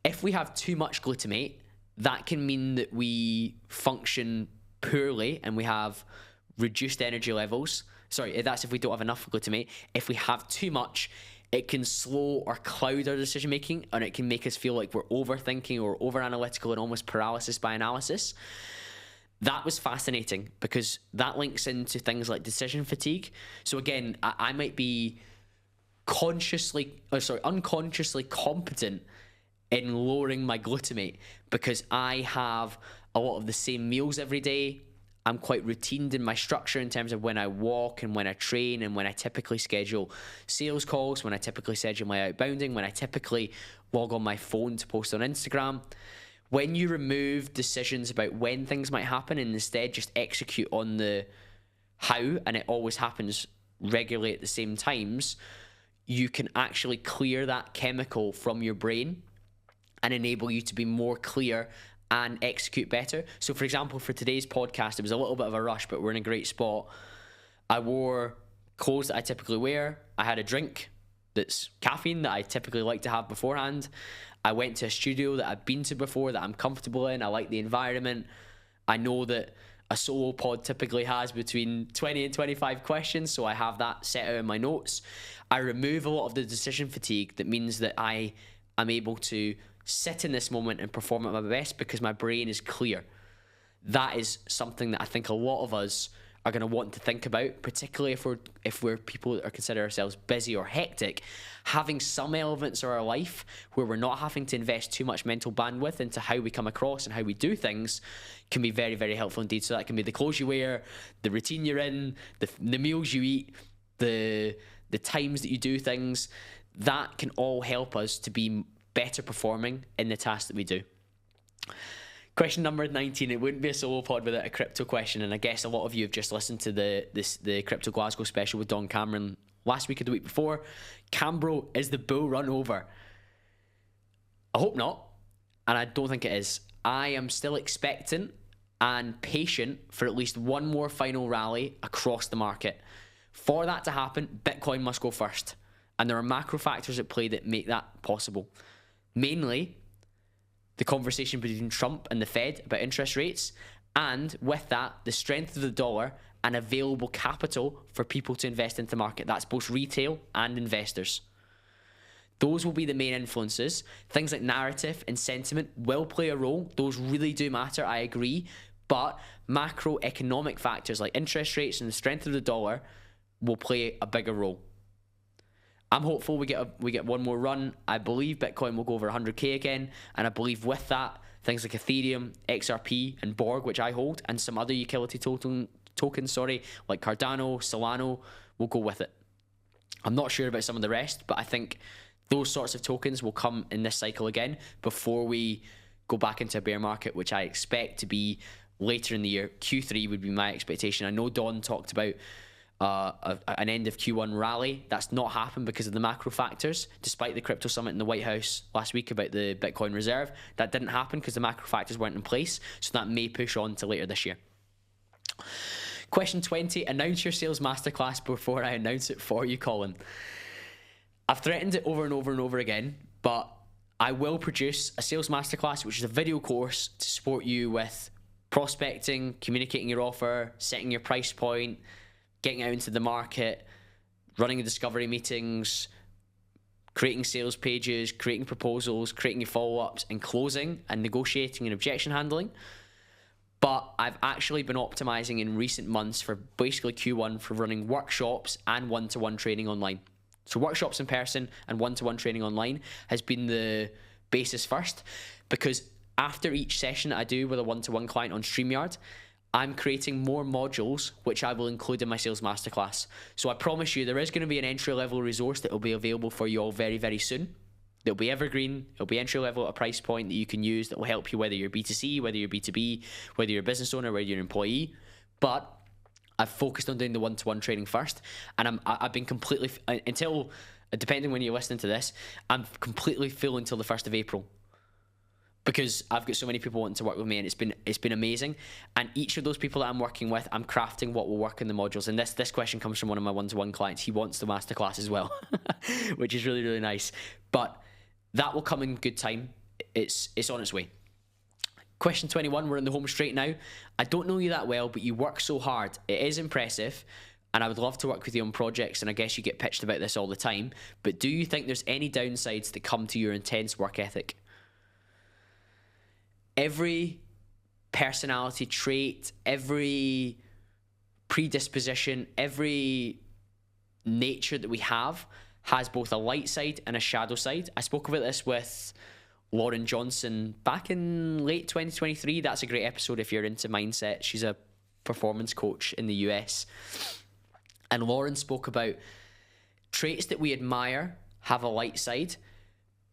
Speaker 1: If we have too much glutamate, that can mean that we function poorly and we have reduced energy levels. Sorry, that's if we don't have enough glutamate. If we have too much, it can slow or cloud our decision making, and it can make us feel like we're overthinking or over analytical and almost paralysis by analysis. That was fascinating because that links into things like decision fatigue. So again, I might be unconsciously competent in lowering my glutamate because I have a lot of the same meals every day. I'm quite routined in my structure in terms of when I walk and when I train and when I typically schedule sales calls, when I typically schedule my outbounding, when I typically log on my phone to post on Instagram. When you remove decisions about when things might happen and instead just execute on the how, and it always happens regularly at the same times, you can actually clear that chemical from your brain and enable you to be more clear and execute better. So for example, for today's podcast, it was a little bit of a rush, but we're in a great spot. I wore clothes that I typically wear. I had a drink that's caffeine that I typically like to have beforehand. I went to a studio that I've been to before that I'm comfortable in. I like the environment. I know that a solo pod typically has between 20 and 25 questions, so I have that set out in my notes. I remove a lot of the decision fatigue that means that I am able to sit in this moment and perform at my best because my brain is clear. That is something that I think a lot of us are going to want to think about, particularly if we're people that are consider ourselves busy or hectic. Having some elements of our life where we're not having to invest too much mental bandwidth into how we come across and how we do things can be very, very helpful indeed. So that can be the clothes you wear, the routine you're in, the meals you eat, the times that you do things. That can all help us to be better performing in the task that we do. Question number 19. It wouldn't be a solo pod without a crypto question, and I guess a lot of you have just listened to the Crypto Glasgow special with Don Cameron last week or the week before. Cambro, is the bull run over? I hope not, and I don't think it is. I am still expectant and patient for at least one more final rally across the market. For that to happen, Bitcoin must go first, and there are macro factors at play that make that possible. Mainly, the conversation between Trump and the Fed about interest rates, and with that, the strength of the dollar and available capital for people to invest into the market. That's both retail and investors. Those will be the main influences. Things like narrative and sentiment will play a role. Those really do matter, I agree. But macroeconomic factors like interest rates and the strength of the dollar will play a bigger role. I'm hopeful we get one more run. I believe Bitcoin will go over 100k again, and I believe with that, things like Ethereum, XRP, and Borg, which I hold, and some other utility tokens, like Cardano, Solano, will go with it. I'm not sure about some of the rest, but I think those sorts of tokens will come in this cycle again before we go back into a bear market, which I expect to be later in the year. Q3 would be my expectation. I know Don talked about an end of Q1 rally. That's not happened because of the macro factors. Despite the crypto summit in the White House last week about the Bitcoin reserve, that didn't happen because the macro factors weren't in place. So that may push on to later this year. Question 20, announce your sales masterclass before I announce it for you, Colin. I've threatened it over and over and over again, but I will produce a sales masterclass, which is a video course to support you with prospecting, communicating your offer, setting your price point, getting out into the market, running discovery meetings, creating sales pages, creating proposals, creating your follow-ups, and closing and negotiating and objection handling. But I've actually been optimizing in recent months for basically Q1 for running workshops and one-to-one training online. So workshops in person and one-to-one training online has been the basis first, because after each session I do with a one-to-one client on StreamYard, I'm creating more modules which I will include in my sales masterclass. So I promise you there is going to be an entry-level resource that will be available for you all very, very soon. It'll be evergreen, it'll be entry-level at a price point that you can use that will help you whether you're B2C, whether you're B2B, whether you're a business owner, whether you're an employee. But I've focused on doing the one-to-one training first, and I've been completely, until, depending when you're listening to this, I'm completely full until the 1st of April. Because I've got so many people wanting to work with me, and it's been amazing. And each of those people that I'm working with, I'm crafting what will work in the modules. And this question comes from one of my one-to-one clients. He wants the masterclass as well, which is really, really nice. But that will come in good time. It's on its way. Question 21, we're in the home straight now. I don't know you that well, but you work so hard. It is impressive, and I would love to work with you on projects, and I guess you get pitched about this all the time. But do you think there's any downsides that come to your intense work ethic? Every personality trait, every predisposition, every nature that we have has both a light side and a shadow side. I spoke about this with Lauren Johnson back in late 2023. That's a great episode if you're into mindset. She's a performance coach in the US. And Lauren spoke about traits that we admire have a light side,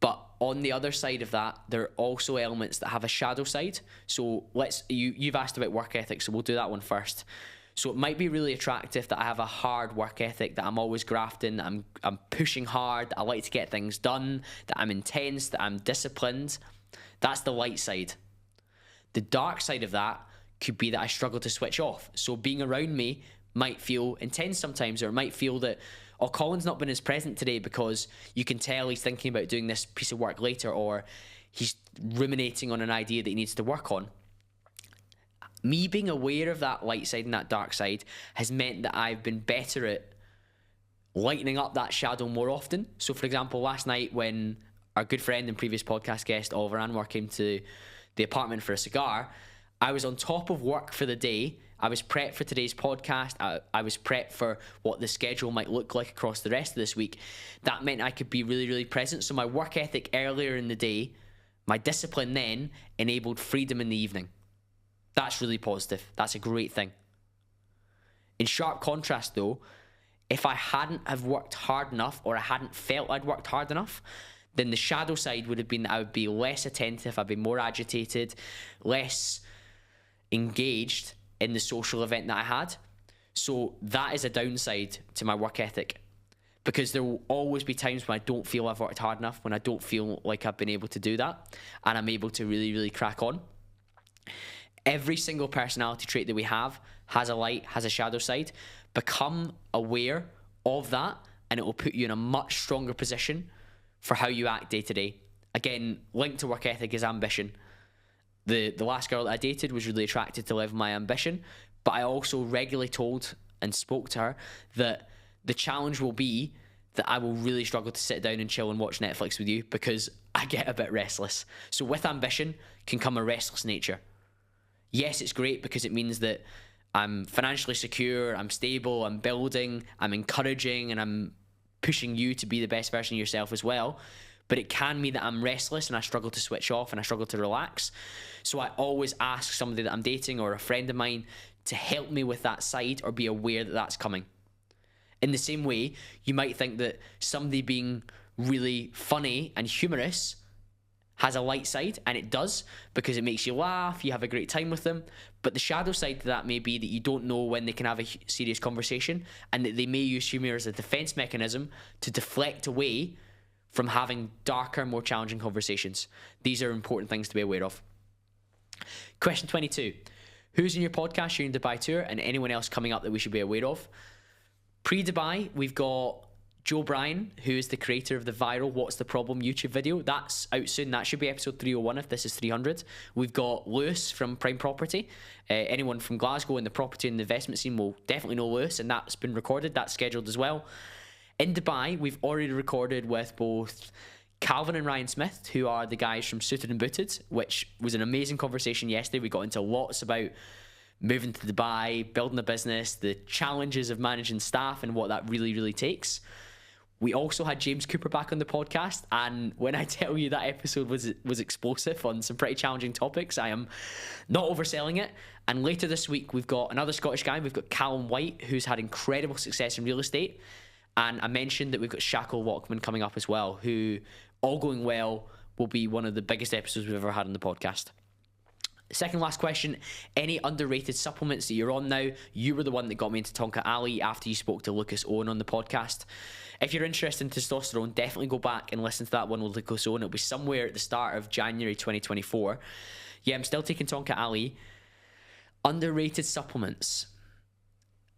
Speaker 1: but on the other side of that, there are also elements that have a shadow side. So you've asked about work ethic, so we'll do that one first. So it might be really attractive that I have a hard work ethic, that I'm always grafting, that I'm pushing hard, that I like to get things done, that I'm intense, that I'm disciplined. That's the light side. The dark side of that could be that I struggle to switch off. So being around me might feel intense sometimes, or it might feel that, oh, Colin's not been as present today because you can tell he's thinking about doing this piece of work later, or he's ruminating on an idea that he needs to work on. Me being aware of that light side and that dark side has meant that I've been better at lightening up that shadow more often. So, for example, last night when our good friend and previous podcast guest, Oliver Anwar, came to the apartment for a cigar, I was on top of work for the day. I was prepped for today's podcast. I was prepped for what the schedule might look like across the rest of this week. That meant I could be really, really present. So my work ethic earlier in the day, my discipline then, enabled freedom in the evening. That's really positive. That's a great thing. In sharp contrast though, if I hadn't have worked hard enough, or I hadn't felt I'd worked hard enough, then the shadow side would have been that I would be less attentive, I'd be more agitated, less engaged in the social event that I had. So that is a downside to my work ethic, because there will always be times when I don't feel I've worked hard enough, when I don't feel like I've been able to do that, and I'm able to really, really crack on. Every single personality trait that we have has a light, has a shadow side. Become aware of that, and it will put you in a much stronger position for how you act day to day. Again, linked to work ethic is ambition. The last girl that I dated was really attracted to live my ambition, but I also regularly told and spoke to her that the challenge will be that I will really struggle to sit down and chill and watch Netflix with you, because I get a bit restless. So with ambition can come a restless nature. Yes, it's great because it means that I'm financially secure, I'm stable, I'm building, I'm encouraging, and I'm pushing you to be the best version of yourself as well. but it can mean that I'm restless and I struggle to switch off and I struggle to relax. So I always ask somebody that I'm dating or a friend of mine to help me with that side or be aware that that's coming. In the same way, you might think that somebody being really funny and humorous has a light side, and it does, because it makes you laugh, you have a great time with them. But the shadow side to that may be that you don't know when they can have a serious conversation, and that they may use humor as a defense mechanism to deflect away from having darker, more challenging conversations. These are important things to be aware of. Question 22. Who's in your podcast during Dubai tour, and anyone else coming up that we should be aware of? Pre-Dubai, we've got Joe Bryan, who is the creator of the viral What's the Problem YouTube video. That's out soon. That should be episode 301 if this is 300. We've got Lewis from Prime Property. Anyone from Glasgow in the property and the investment scene will definitely know Lewis, and that's been recorded. That's scheduled as well. In Dubai, we've already recorded with both Calvin and Ryan Smith, who are the guys from Suited and Booted, which was an amazing conversation yesterday. We got into lots about moving to Dubai, building a business, the challenges of managing staff and what that really, really takes. We also had James Cooper back on the podcast, and when I tell you that episode was explosive on some pretty challenging topics, I am not overselling it. And later this week, we've got another Scottish guy. We've got Callum White, who's had incredible success in real estate. And I mentioned that we've got Shackle Lockman coming up as well, who, all going well, will be one of the biggest episodes we've ever had on the podcast. Second last question, any underrated supplements that you're on now? You were the one that got me into Tonka Ali after you spoke to Lucas Owen on the podcast. If you're interested in testosterone, definitely go back and listen to that one with Lucas Owen. It'll be somewhere at the start of January 2024. Yeah, I'm still taking Tonka Ali. Underrated supplements.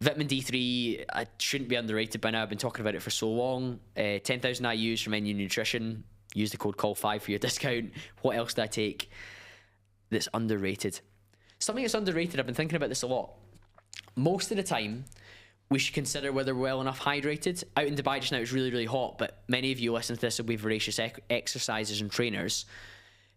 Speaker 1: Vitamin D3, I shouldn't be underrated by now. I've been talking about it for so long. 10,000 IUs from NU Nutrition. Use the code CALL5 for your discount. What else do I take that's underrated? Something that's underrated, I've been thinking about this a lot. Most of the time, we should consider whether we're well enough hydrated. Out in Dubai just now, it's really, really hot, but many of you listen to this will be voracious exercisers and trainers.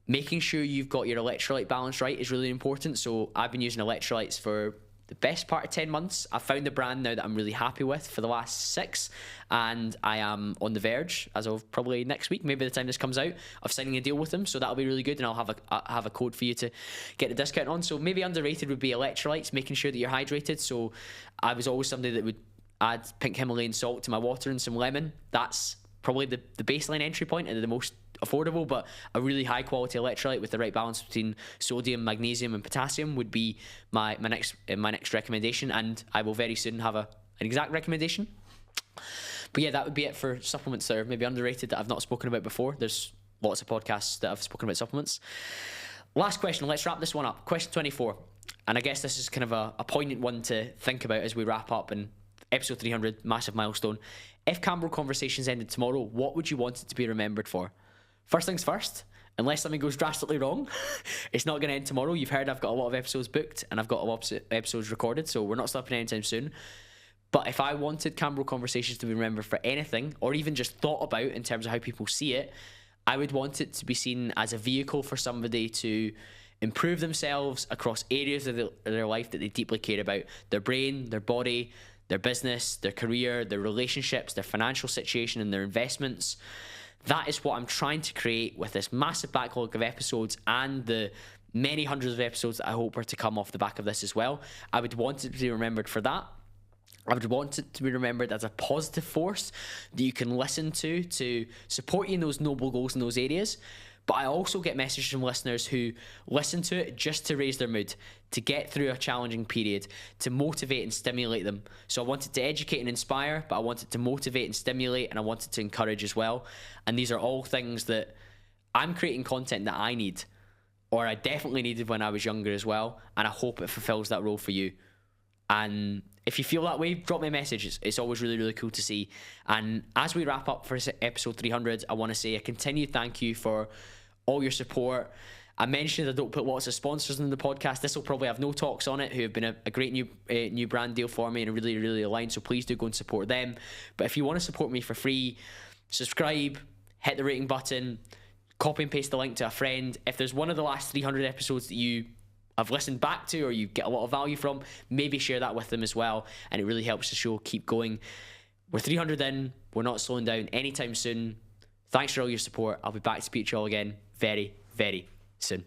Speaker 1: Making sure you've got your electrolyte balance right is really important. So I've been using electrolytes for the best part of 10 months. I've found a brand now that I'm really happy with for the last 6, and I am on the verge, as of probably next week, maybe the time this comes out, of signing a deal with them. So that'll be really good, and I'll have a code for you to get a discount on. So maybe underrated would be electrolytes, making sure that you're hydrated. So I was always somebody that would add pink Himalayan salt to my water and some lemon. That's probably the baseline entry point and the most affordable, but a really high quality electrolyte with the right balance between sodium, magnesium and potassium would be my next recommendation, and I will very soon have an exact recommendation. But yeah, that would be it for supplements that are maybe underrated that I've not spoken about before. There's lots of podcasts that I've spoken about supplements. Last question, let's wrap this one up. Question 24, and I guess this is kind of a poignant one to think about as we wrap up, and episode 300, massive milestone. If Campbell Conversations ended tomorrow, what would you want it to be remembered for? First things first, unless something goes drastically wrong, it's not going to end tomorrow. You've heard I've got a lot of episodes booked and I've got a lot of episodes recorded, so we're not stopping anytime soon. But if I wanted Campbell Conversations to be remembered for anything, or even just thought about in terms of how people see it, I would want it to be seen as a vehicle for somebody to improve themselves across areas of their life that they deeply care about. Their brain, their body, their business, their career, their relationships, their financial situation and their investments. That is what I'm trying to create with this massive backlog of episodes and the many hundreds of episodes that I hope are to come off the back of this as well. I would want it to be remembered for that. I would want it to be remembered as a positive force that you can listen to support you in those noble goals in those areas. But I also get messages from listeners who listen to it just to raise their mood, to get through a challenging period, to motivate and stimulate them. So I wanted to educate and inspire, but I wanted to motivate and stimulate, and I wanted to encourage as well. And these are all things that I'm creating content that I need, or I definitely needed when I was younger as well. And I hope it fulfills that role for you. And if you feel that way, drop me a message. It's always really, really cool to see. And as we wrap up for episode 300, I want to say a continued thank you for all your support. I mentioned I don't put lots of sponsors in the podcast. This will probably have No Talks on it, who have been a great new brand deal for me and really, really aligned. So please do go and support them. But if you want to support me for free, subscribe, hit the rating button, copy and paste the link to a friend. If there's one of the last 300 episodes that you have listened back to or you get a lot of value from, maybe share that with them as well. And it really helps the show keep going. We're 300 in. We're not slowing down anytime soon. Thanks for all your support. I'll be back to speak to you all again very, very soon.